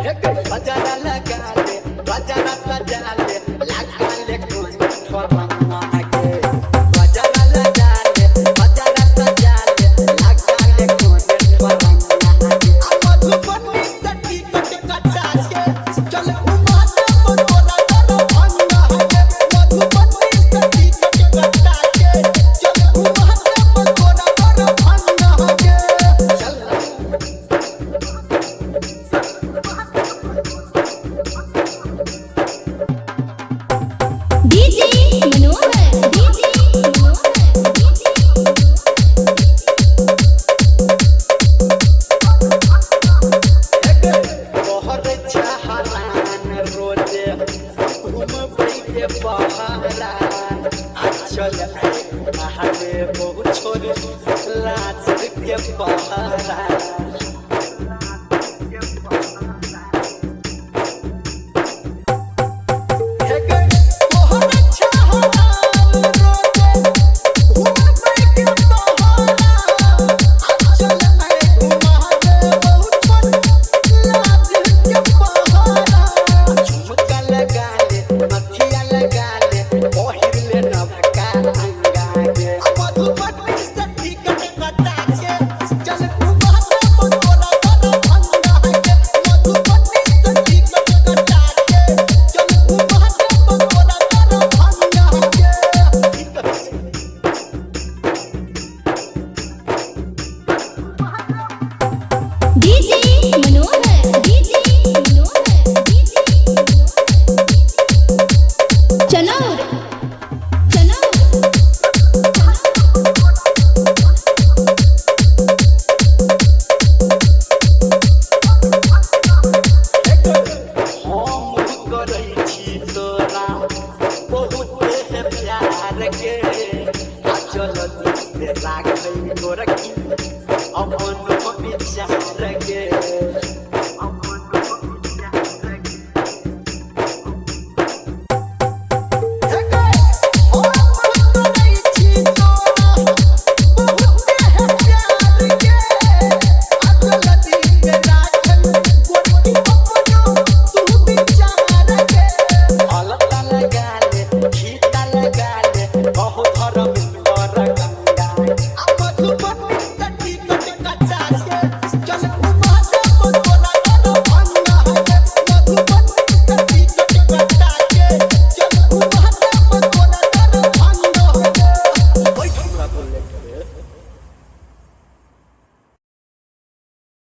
बजारा लगा ले बजारा सजा ले लगा ले कुछ ठोरना के बजारा लगा ले बजारा सजा ले लगा ले कुछ ठोरना के मधुबनी सटी कट कटा के चल घुमा दे तोरा दर भंगा के मधुबनी सटी कट कटा के चल घुमा दे तोरा दर भंगा के चल डीजे मनोहर बहुत चाहरान रोजे घूम बैठे बहरा चल महादेव बहुत छोड़ लाच के बहरा